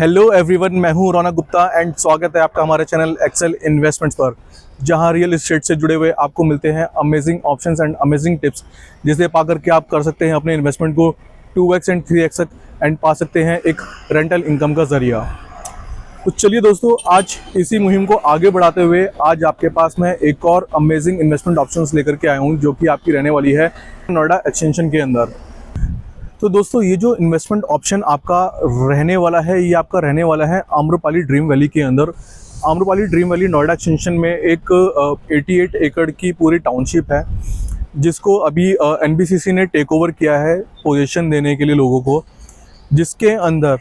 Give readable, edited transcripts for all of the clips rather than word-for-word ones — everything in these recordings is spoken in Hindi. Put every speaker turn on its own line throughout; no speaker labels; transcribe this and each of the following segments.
हेलो एवरीवन, मैं हूं रौनक गुप्ता एंड स्वागत है आपका हमारे चैनल एक्सेल इन्वेस्टमेंट्स पर, जहां रियल एस्टेट से जुड़े हुए आपको मिलते हैं amazing options and amazing tips, जिसे पाकर के आप कर सकते हैं अपने इन्वेस्टमेंट को 2x एंड 3x एंड पा सकते हैं एक रेंटल इनकम का जरिया। तो चलिए दोस्तों, आज इसी मुहिम को आगे बढ़ाते हुए आज आपके पास मैं एक और अमेजिंग इन्वेस्टमेंट ऑप्शंस लेकर के आया हूँ, जो कि आपकी रहने वाली है नोएडा एक्सटेंशन के अंदर। तो दोस्तों, ये जो इन्वेस्टमेंट ऑप्शन आपका रहने वाला है, ये आपका रहने वाला है आम्रपाली ड्रीम वैली के अंदर। Amrapali dream valley Noida extension में एक 88 एकड़ की पूरी टाउनशिप है, जिसको अभी एनबीसीसी ने टेक ओवर किया है पोजीशन देने के लिए लोगों को, जिसके अंदर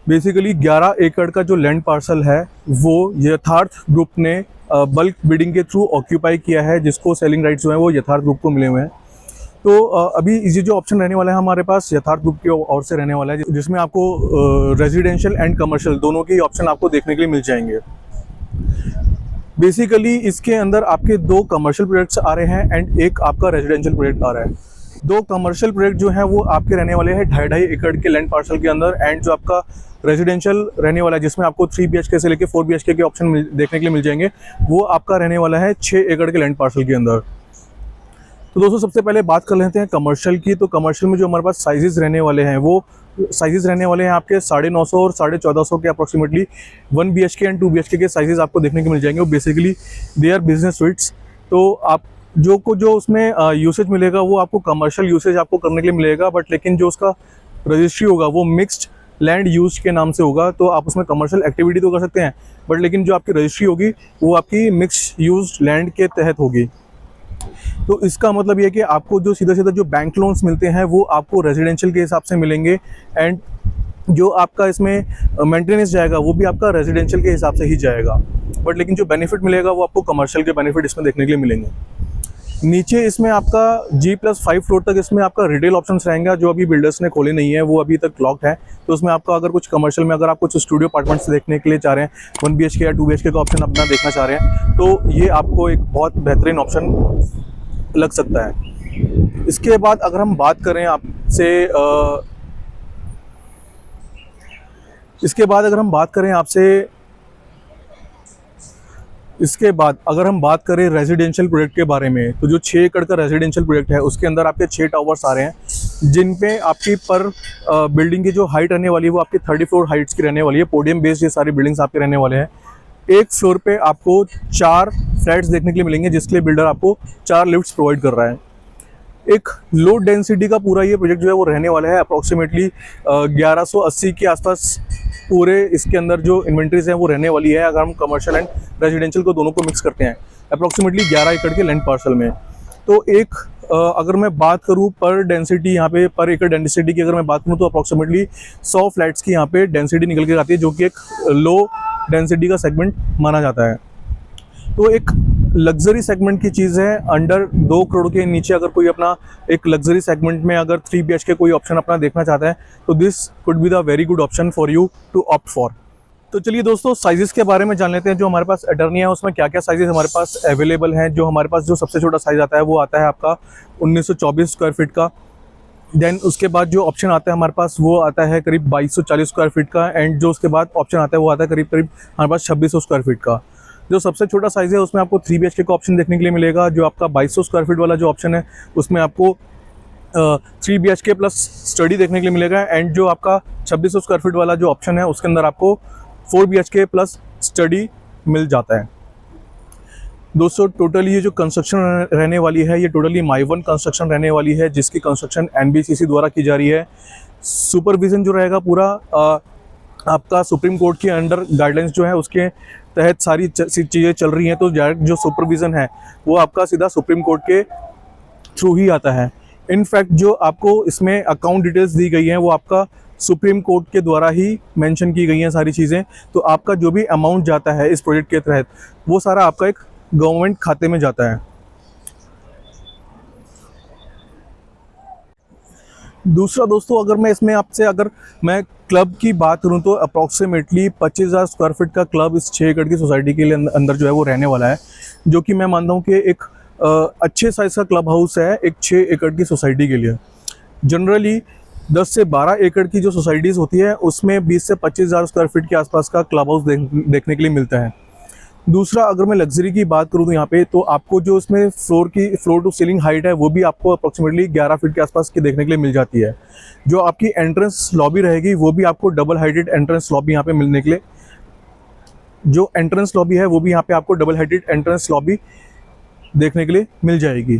बेसिकली 11 एकड़ का जो लैंड पार्सल है वो यथार्थ ग्रुप ने बल्क बिडिंग के थ्रू ऑक्यूपाई किया है, जिसको सेलिंग राइट्स जो है वो यथार्थ ग्रुप को मिले हुए हैं। तो अभी ये जो ऑप्शन रहने वाला है हमारे पास यथार्थ ग्रुप की ओर से रहने वाला है, जिसमें आपको रेजिडेंशियल एंड कमर्शियल दोनों के ऑप्शन आपको देखने के लिए मिल जाएंगे। बेसिकली इसके अंदर आपके 2 कमर्शियल प्रोजेक्ट्स आ रहे हैं एंड एक आपका रेजिडेंशियल प्रोजेक्ट आ रहा है। 2 कमर्शियल प्रोजेक्ट जो है वो आपके रहने वाले हैं 2.5 एकड़ के लैंड पार्सल के अंदर, एंड जो आपका रेजिडेंशियल रहने वाला है जिसमें आपको 3 BHK से लेकर 4 BHK के ऑप्शन देखने के लिए मिल जाएंगे, वो आपका रहने वाला है 6 एकड़ के लैंड पार्सल के अंदर। तो दोस्तों, सबसे पहले बात कर लेते हैं कमर्शियल की। तो कमर्शियल में जो हमारे पास साइजेस रहने वाले हैं वो साइजेस रहने वाले हैं आपके 950 और 1450 के अप्रॉक्सीमेटली 1 BHK एंड 2 BHK के साइजेस आपको देखने को मिल जाएंगे। वो basically they are business suites. तो आप जो उसमें यूसेज मिलेगा वो आपको कमर्शियल यूसेज आपको करने के लिए मिलेगा, बट लेकिन जो उसका रजिस्ट्री होगा वो मिक्स्ड लैंड यूज के नाम से होगा। तो आप उसमें कमर्शियल एक्टिविटी तो कर सकते हैं, बट लेकिन जो आपकी रजिस्ट्री होगी वो आपकी मिक्स्ड यूज लैंड के तहत होगी। तो इसका मतलब ये है कि आपको जो सीधा जो बैंक लोन्स मिलते हैं वो आपको रेजिडेंशियल के हिसाब से मिलेंगे, एंड जो आपका इसमें मेंटेनेंस जाएगा वो भी आपका रेजिडेंशियल के हिसाब से ही जाएगा, बट लेकिन जो बेनिफिट मिलेगा वो आपको कमर्शियल के बेनिफिट इसमें देखने के लिए मिलेंगे। नीचे इसमें आपका G+5 फ्लोर तक इसमें आपका रिटेल ऑप्शंस रहेंगे, जो अभी बिल्डर्स ने खोले नहीं है, वो अभी तक लॉक्ड है। तो उसमें आपका अगर कुछ कमर्शियल में अगर आप कुछ स्टूडियो अपार्टमेंट्स देखने के लिए चाह रहे हैं, 1 BHK या 2 BHK का ऑप्शन अपना देखना चाह रहे हैं, तो ये आपको एक बहुत बेहतरीन ऑप्शन लग सकता है। इसके बाद अगर हम बात करें आपसे इसके बाद अगर हम बात करें रेजिडेंशियल प्रोजेक्ट के बारे में, तो जो 6 एकड़ का रेजिडेंशियल प्रोजेक्ट है उसके अंदर आपके 6 टावर्स आ रहे हैं, जिन पे आपकी पर बिल्डिंग की जो हाइट रहने वाली है वो आपकी 30 फ्लोर हाइट्स की रहने वाली है। पोडियम बेस्ड ये सारी बिल्डिंग्स आपके रहने वाले हैं। एक फ्लोर पे आपको 4 फ्लैट्स देखने के लिए मिलेंगे, जिसके लिए बिल्डर आपको 4 लिफ्ट्स प्रोवाइड कर रहा है। एक लो डेंसिटी का पूरा ये प्रोजेक्ट जो है वो रहने वाला है अप्रॉक्सीमेटली 1180 के आसपास। पूरे इसके अंदर जो इन्वेंट्रीज हैं वो रहने वाली है, अगर हम कमर्शियल एंड रेजिडेंशियल को दोनों को मिक्स करते हैं, अप्रॉक्सीमेटली 11 एकड़ के लैंड पार्सल में। तो एक अगर मैं बात करूं पर डेंसिटी, यहाँ पे पर एकड़ डेंसिटी की अगर मैं बात करूं तो अप्रॉक्सीमेटली 100 फ्लैट्स की यहाँ पे डेंसिटी निकल के आती है, जो कि एक लो डेंसिटी का सेगमेंट माना जाता है। तो एक लग्जरी सेगमेंट की चीज़ है। अंडर 2 करोड़ के नीचे अगर कोई अपना एक लग्जरी सेगमेंट में अगर 3 BHK कोई ऑप्शन अपना देखना चाहता है, तो this could be the very good option for you to opt for. तो चलिए दोस्तों, साइजेस के बारे में जान लेते हैं। जो हमारे पास अटर्नी है उसमें क्या क्या साइजेस हमारे पास अवेलेबल हैं। जो हमारे पास जो सबसे छोटा साइज आता है वो आता है आपका 1924 स्क्वायर फीट का। देन उसके बाद जो ऑप्शन आता है हमारे पास वो आता है करीब 2240 स्क्वायर फीट का, एंड जो उसके बाद ऑप्शन आता है वो आता है करीब हमारे पास 2600 स्क्वायर फीट का। जो सबसे छोटा साइज़ है उसमें आपको 3 BHK का ऑप्शन देखने के लिए मिलेगा। जो आपका 2200 स्क्वायर फीट वाला जो ऑप्शन है उसमें आपको 3 BHK प्लस स्टडी देखने के लिए मिलेगा, एंड जो आपका 2600 स्क्वायर फीट वाला जो ऑप्शन है उसके अंदर आपको 4 BHK प्लस स्टडी मिल जाता है। दोस्तों, टोटली ये जो कंस्ट्रक्शन रहने वाली है ये टोटली माई-वन कंस्ट्रक्शन रहने वाली है, जिसकी कंस्ट्रक्शन NBCC द्वारा की जा रही है। सुपरविजन जो रहेगा पूरा आपका सुप्रीम कोर्ट के अंडर गाइडलाइंस जो है उसके तहत सारी चीज़ें चल रही हैं। तो डायरेक्ट जो सुपरविजन है वो आपका सीधा सुप्रीम कोर्ट के थ्रू ही आता है। इनफैक्ट जो आपको इसमें अकाउंट डिटेल्स दी गई हैं वो आपका सुप्रीम कोर्ट के द्वारा ही मेंशन की गई हैं सारी चीज़ें। तो आपका जो भी अमाउंट जाता है इस प्रोजेक्ट के तहत वो सारा आपका एक गवर्नमेंट खाते में जाता है। दूसरा दोस्तों, अगर मैं क्लब की बात करूं तो अप्रॉक्सीमेटली 25,000 स्क्वायर फीट का क्लब इस 6 एकड़ की सोसाइटी के लिए अंदर जो है वो रहने वाला है, जो कि मैं मानता हूं कि एक अच्छे साइज़ का क्लब हाउस है एक 6 एकड़ की सोसाइटी के लिए। जनरली 10 से 12 एकड़ की जो सोसाइटीज़ होती है उसमें 20 से 25,000 स्क्वायर फीट के आसपास का क्लब हाउस देखने के लिए मिलता है। दूसरा, अगर मैं लग्जरी की बात करूँ तो यहाँ पे तो आपको जो इसमें फ्लोर टू सीलिंग हाइट है वो भी आपको अप्रॉक्सीमेटली 11 फीट के आसपास की देखने के लिए मिल जाती है। जो आपकी एंट्रेंस लॉबी रहेगी वो भी आपको डबल हाइटेड एंट्रेंस लॉबी यहाँ पे मिलने के लिए, जो एंट्रेंस लॉबी है वो भी यहाँ पे आपको डबल हाइटेड एंट्रेंस लॉबी देखने के लिए मिल जाएगी।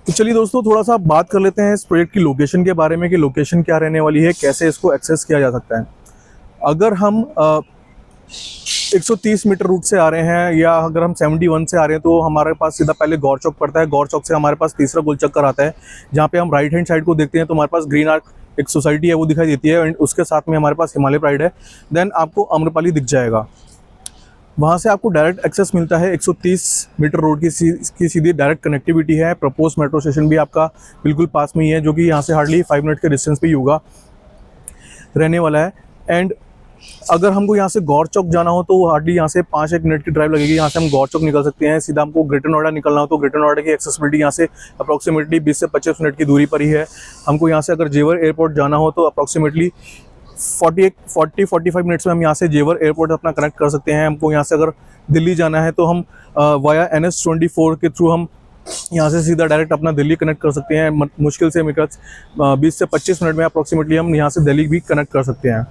तो चलिए दोस्तों, थोड़ा सा बात कर लेते हैं इस प्रोजेक्ट की लोकेशन के बारे में कि लोकेशन क्या रहने वाली है, कैसे इसको एक्सेस किया जा सकता है। अगर हम 130 मीटर रूट से आ रहे हैं या अगर हम 71 से आ रहे हैं तो हमारे पास सीधा पहले गौर चौक पड़ता है। गौर चौक से हमारे पास तीसरा गोल चक्कर आता है, जहाँ पे हम राइट हैंड साइड को देखते हैं तो हमारे पास ग्रीन आर्क एक सोसाइटी है वो दिखाई देती है, एंड उसके साथ में हमारे पास हिमालय प्राइड है। देन आपको आम्रपाली दिख जाएगा, वहाँ से आपको डायरेक्ट एक्सेस मिलता है। 130 मीटर रोड की सीधी डायरेक्ट कनेक्टिविटी है। प्रपोज मेट्रो स्टेशन भी आपका बिल्कुल पास में ही है, जो कि यहाँ से हार्डली 5 मिनट के डिस्टेंस पे ही होगा रहने वाला है। एंड अगर हमको यहाँ से गौर चौक जाना हो तो हार्डली यहाँ से 5-1 मिनट की ड्राइव लगेगी। यहाँ से हम गौर चौक निकल सकते हैं। सीधा हमको ग्रेटर नोएडा निकलना हो तो ग्रेटर नोएडा की एक्सेसिबिलिटी यहाँ से अप्रॉक्सीमेटली 20 से 25 मिनट की दूरी पर ही है। हमको यहाँ से अगर जेवर एयरपोर्ट जाना हो तो अप्रॉक्सीमेटली 40-45 मिनट्स में हम यहाँ से जेवर एयरपोर्ट अपना कनेक्ट कर सकते हैं। हमको यहाँ से अगर दिल्ली जाना है तो हम वाया NH24 के थ्रू हम यहाँ से सीधा डायरेक्ट अपना दिल्ली कनेक्ट कर सकते हैं। मुश्किल से 20 से 25 मिनट में अप्रॉक्सीमेटली हम यहाँ से दिल्ली भी कनेक्ट कर सकते हैं।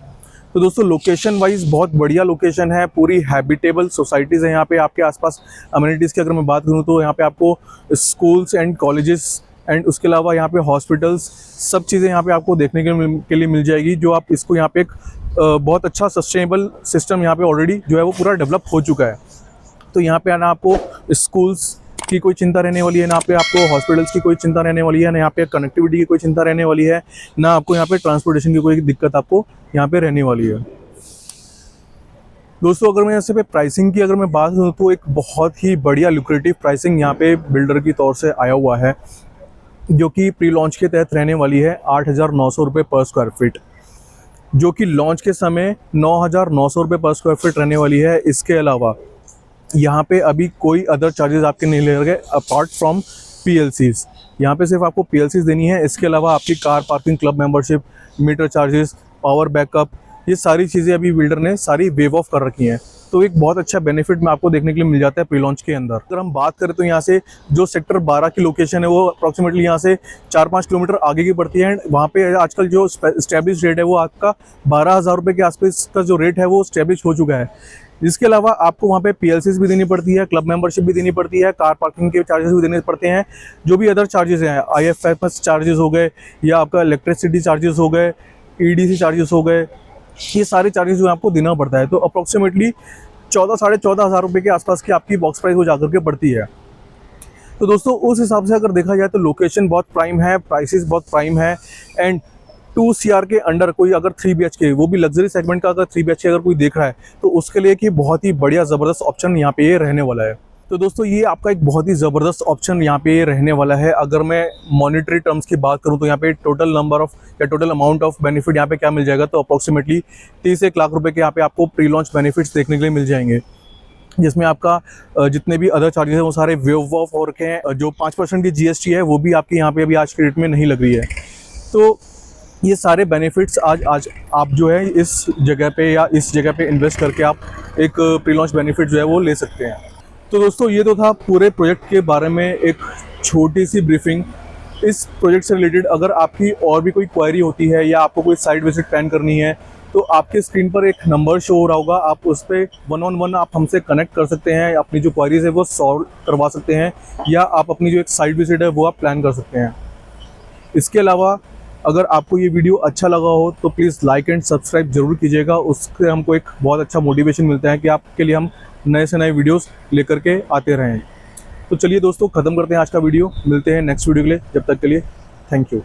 तो दोस्तों, लोकेशन वाइज बहुत बढ़िया लोकेशन है, पूरी हैबिटेबल सोसाइटीज़ है यहाँ पे। आपके आसपास अम्यूनिटीज़ की अगर मैं बात करूँ तो यहाँ पे आपको स्कूल्स एंड कॉलेजेस एंड उसके अलावा यहाँ पे हॉस्पिटल्स, सब चीज़ें यहाँ पे आपको देखने के लिए मिल जाएगी। जो आप इसको यहाँ पे एक बहुत अच्छा सस्टेनेबल सिस्टम यहाँ पे ऑलरेडी जो है वो पूरा डेवलप हो चुका है। तो यहाँ पे ना आपको स्कूल्स की कोई चिंता रहने वाली है, ना पे आपको हॉस्पिटल्स की कोई चिंता रहने वाली है, ना यहाँ पे कनेक्टिविटी की कोई चिंता रहने वाली है, ना आपको यहाँ पे ट्रांसपोर्टेशन की कोई दिक्कत आपको यहाँ पे रहने वाली है। दोस्तों, अगर मैं यहाँ पे प्राइसिंग की अगर मैं बात करूँ तो एक बहुत ही बढ़िया लुक्रेटिव प्राइसिंग यहाँ पे बिल्डर की तौर से आया हुआ है, जो कि प्री लॉन्च के तहत रहने वाली है 8,900 रुपये पर स्क्वायर फीट, जो कि लॉन्च के समय 9,900 रुपये पर स्क्वायर फीट रहने वाली है। इसके अलावा यहाँ पे अभी कोई अदर चार्जेस आपके नहीं लगेंगे अपार्ट फ्रॉम PLCs। यहाँ पे सिर्फ आपको PLCs देनी है। इसके अलावा आपकी car parking, club membership, meter charges, power backup, ये सारी चीज़ें अभी बिल्डर ने सारी वेव ऑफ कर रखी हैं। तो एक बहुत अच्छा बेनिफिट में आपको देखने के लिए मिल जाता है प्री लॉन्च के अंदर। अगर हम बात करें तो यहाँ से जो सेक्टर 12 की लोकेशन है वो अप्रॉक्सीमेटली यहाँ से 4-5 किलोमीटर आगे की पड़ती है। वहाँ पे आजकल जो स्टैब्लिश रेट है वो आपका 12,000 रुपये के आसपास का जो रेट है वो स्टैब्लिश हो चुका है। इसके अलावा आपको वहाँ पे PLCs भी देनी पड़ती है, क्लब मेंबरशिप भी देनी पड़ती है, कार पार्किंग के चार्जेस भी देने पड़ते हैं। जो भी अदर चार्जेस हैं, IFS चार्जेस हो गए या आपका इलेक्ट्रिसिटी चार्जेस हो गए, EDC चार्जेस हो गए, ये सारे चार्जेस जो आपको देना पड़ता है। तो अप्रॉक्सीमेटली 14,500 रुपये के आसपास की आपकी बॉक्स प्राइस हो जाकर के पड़ती है। तो दोस्तों, उस हिसाब से अगर देखा जाए तो लोकेशन बहुत प्राइम है, प्राइसेस बहुत प्राइम है। एंड 2 CR के अंडर कोई अगर 3 BHK, वो भी लग्जरी सेगमेंट का अगर 3 BHK अगर कोई देख रहा है तो उसके लिए कि बहुत ही बढ़िया ज़बरदस्त ऑप्शन यहाँ पे ये रहने वाला है। तो दोस्तों, ये आपका एक बहुत ही ज़बरदस्त ऑप्शन यहाँ पे रहने वाला है। अगर मैं मॉनेटरी टर्म्स की बात करूँ तो यहाँ पे टोटल नंबर ऑफ या टोटल अमाउंट ऑफ बेनिफिट यहाँ पे क्या मिल जाएगा, तो अप्रॉक्सीमेटली 30-1 लाख रुपए के यहाँ पे आपको प्री लॉन्च बेनिफिट्स देखने के लिए मिल जाएंगे, जिसमें आपका जितने भी अदर चार्जेस हैं वो सारे वेव ऑफ हो रखे हैं। जो 5% की GST है वो भी आपके यहाँ पे अभी आज के डेट में नहीं लग रही है। तो ये सारे बेनिफिट्स आज आप जो है इस जगह पे या इस जगह पे इन्वेस्ट करके आप एक प्री लॉन्च बेनिफिट जो है वो ले सकते हैं। तो दोस्तों, ये तो था पूरे प्रोजेक्ट के बारे में एक छोटी सी ब्रीफिंग। इस प्रोजेक्ट से रिलेटेड अगर आपकी और भी कोई क्वेरी होती है या आपको कोई साइट विजिट प्लान करनी है तो आपके स्क्रीन पर एक नंबर शो हो रहा होगा, आप उस पर 1-on-1 आप हमसे कनेक्ट कर सकते हैं, अपनी जो क्वेरीज है वो सॉल्व करवा सकते हैं, या आप अपनी जो एक साइट विजिट है वो आप प्लान कर सकते हैं। इसके अलावा अगर आपको ये वीडियो अच्छा लगा हो तो प्लीज़ लाइक एंड सब्सक्राइब जरूर कीजिएगा। उससे हमको एक बहुत अच्छा मोटिवेशन मिलता है कि आपके लिए हम नए से नए वीडियोस लेकर के आते रहें। तो चलिए दोस्तों, ख़त्म करते हैं आज का वीडियो। मिलते हैं नेक्स्ट वीडियो के लिए, जब तक के लिए थैंक यू।